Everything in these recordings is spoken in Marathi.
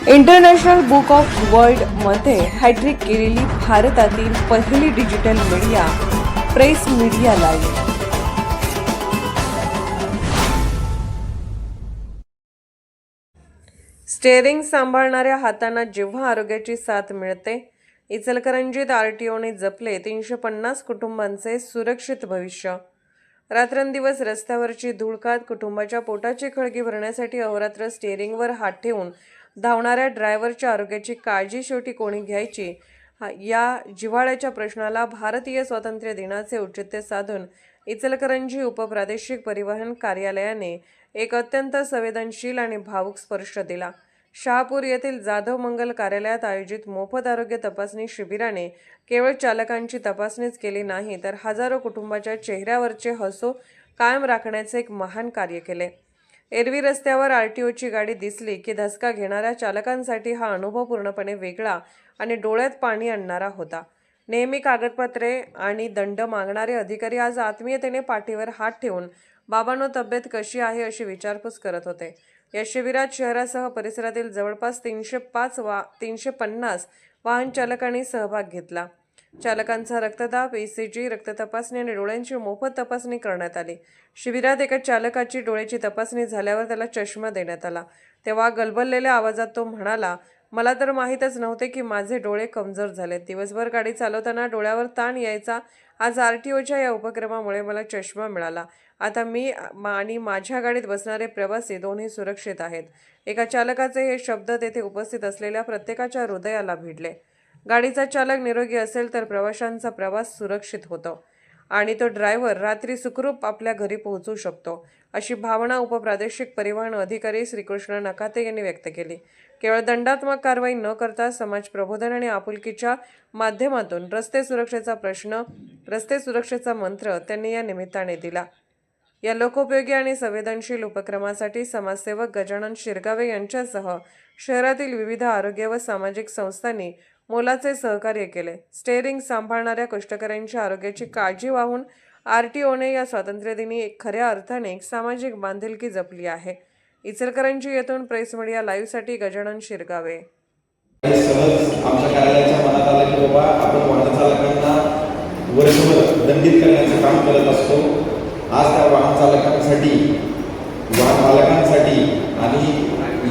इंटरनॅशनल बुक ऑफ वर्ल्डमध्ये हॅट्रिक केलेली भारतातील पहिली digital media press media live. Steering सांभाळणाऱ्या हातांना जेव्हा आरोग्याची साथ मिळते, इचलकरंजीत आरटीओने जपले 350 कुटुंबांचे सुरक्षित भविष्य। रात्रंदिवस रस्त्यावरची धूळकात कुटुंबाच्या पोटाची खळगी भरण्यासाठी अहोरात्र स्टेअरिंगवर हात ठेवून धावणाऱ्या ड्रायव्हरच्या आरोग्याची काळजी शेवटी कोणी घ्यायची, या जिव्हाळ्याच्या प्रश्नाला भारतीय स्वातंत्र्य दिनाचे औचित्य साधून इचलकरंजी उपप्रादेशिक परिवहन कार्यालयाने एक अत्यंत संवेदनशील आणि भावुक स्पर्श दिला। शहापूर येथील जाधव मंगल कार्यालयात आयोजित मोफत आरोग्य तपासणी शिबिराने केवळ चालकांची तपासणीच केली नाही, तर हजारो कुटुंबाच्या चेहऱ्यावरचे हसू कायम राखण्याचे एक महान कार्य केले। एरवी रस्त्यावर आरटीओची गाडी दिसली की धसका घेणाऱ्या चालकांसाठी हा अनुभव पूर्णपणे वेगळा आणि डोळ्यात पाणी आणणारा होता। नेहमी कागदपत्रे आणि दंड मागणारे अधिकारी आज आत्मीयतेने पाठीवर हात ठेवून बाबांनो तब्येत कशी आहे अशी विचारपूस करत होते। या शिबिरात शहरासह परिसरातील जवळपास 350 वाहन चालकांनी सहभाग घेतला। चालकांचा रक्तदाब, ECG, रक्त तपासणी आणि डोळ्यांची मोफत तपासणी करण्यात आली। शिबिरात एका चालकाची डोळ्याची तपासणी झाल्यावर त्याला चष्मा देण्यात आला। तेव्हा गलबललेल्या आवाजात तो म्हणाला, मला तर माहीतच नव्हते की माझे डोळे कमजोर झालेत। दिवसभर गाडी चालवताना डोळ्यावर ताण यायचा, आज आरटीओच्या या उपक्रमामुळे मला चष्मा मिळाला। आता मी आणि माझ्या गाडीत बसणारे प्रवासी दोन्ही सुरक्षित आहेत। एका चालकाचे हे शब्द तेथे उपस्थित असलेल्या प्रत्येकाच्या हृदयाला भिडले। गाडीचा चालक निरोगी असेल तर प्रवाशांचा प्रवास सुरक्षित होतो आणि तो ड्रायव्हर रात्री सुखरूप आपल्या घरी पोहोचू शकतो, अशी भावना उपप्रादेशिक परिवहन अधिकारी श्रीकृष्ण नकाते यांनी व्यक्त केली। केवळ दंडात्मक कारवाई न करता समाज प्रबोधन आणि आपुलकीच्या माध्यमातून रस्ते सुरक्षेचा मंत्र त्यांनी या निमित्ताने दिला। या लोकोपयोगी आणि संवेदनशील उपक्रमासाठी समाजसेवक गजानन शिरगावे यांच्यासह शहरातील विविध आरोग्य व सामाजिक संस्थांनी मोलाचे सहकार्य केले। स्टेअरिंग सांभाळणाऱ्या कष्टकऱ्यांच्या आरोग्याची काळजी वाहून आरटीओने या स्वातंत्र्यदिनी खऱ्या अर्थाने एक सामाजिक बांधिलकी जपली आहे। इचलकरंजी येथून प्रेस मीडिया लाईव्हसाठी गजानन शिरगावे। सहज आमच्या कार्यालयाच्या मनात आलं की बाबा आपण वाहन चालकांना वर्षभर दंडित करण्याचं काम करत असतो। आज त्या वाहन चालकांसाठी, वाहन मालकांसाठी आणि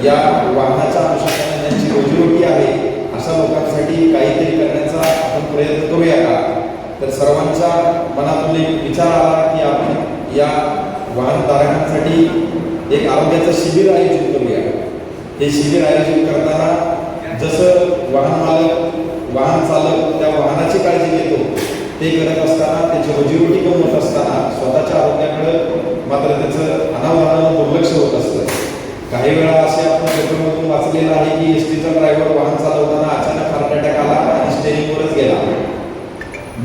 या वाहनाच्या अनुषंगाने ज्यांची रोजीरोटी आहे अशा लोकांसाठी काहीतरी करण्याचा आपण प्रयत्न करूया का? तर सर्वांच्या मनातून एक विचार आला की आपण या वाहनधारकांसाठी एक आरोग्याचं शिबिर आयोजित करूया। हे शिबिर आयोजित करताना जसं वाहन मालक, वाहन चालक त्या वाहनाची काळजी घेतो, ते करत असताना त्याची रोजीरोटी कमवत असताना स्वतःच्या आरोग्याकडे मात्र त्याचं अनावधानानं दुर्लक्ष होत असतं। काही वेळा असे आपण पेपरमधून वाचलेलं आहे की एसटीचा ड्रायव्हर वाहन चालवताना अचानक हार्ट अटॅक आला आणि स्टेअरिंगवरच गेला।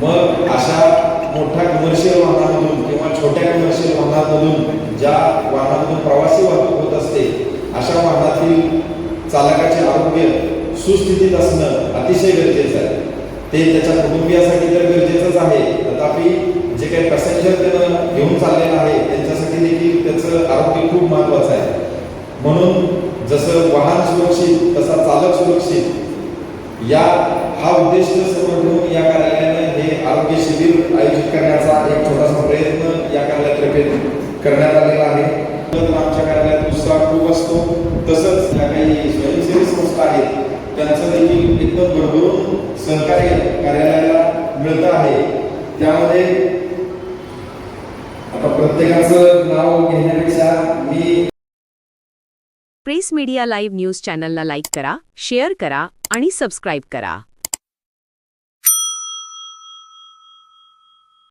मग अशा मोठ्या कमर्शियल वाहनामधून किंवा छोट्या कमर्शियल वाहनामधून ज्या वाहनामधून प्रवासी वाहतूक होत असते, अशा वाहनातील चालकाचे आरोग्य सुस्थितीत असणं अतिशय गरजेचं आहे। ते त्याच्या कुटुंबियासाठी तर गरजेचंच आहे, तथापि जे काही पॅसेंजर त्यानं घेऊन चाललेलं आहे त्यांच्यासाठी देखील त्याचं आरोग्य खूप महत्त्वाचं आहे। म्हणून जसं वाहन सुरक्षित तसा चालक सुरक्षित हा उद्देश समोर ठेवून या कार्यालयाने हे आरोग्य शिबिर आयोजित करण्याचा एक छोटासा प्रयत्न या कार्यालयातर्फे करण्यात आलेला आहे। आमच्या कार्यालयात उत्साह खूप असतो, तसंच या काही स्वयंसेवी संस्था आहेत त्यांचं देखील एकदम भरभरून सहकार्य कार्यालयाला मिळतं आहे। त्यामध्ये आता प्रत्येकाचं नाव घेण्यापेक्षा मी प्रेस मीडिया लाईव्ह न्यूज चॅनलला लाईक करा, शेअर करा आणि सबस्क्राईब करा।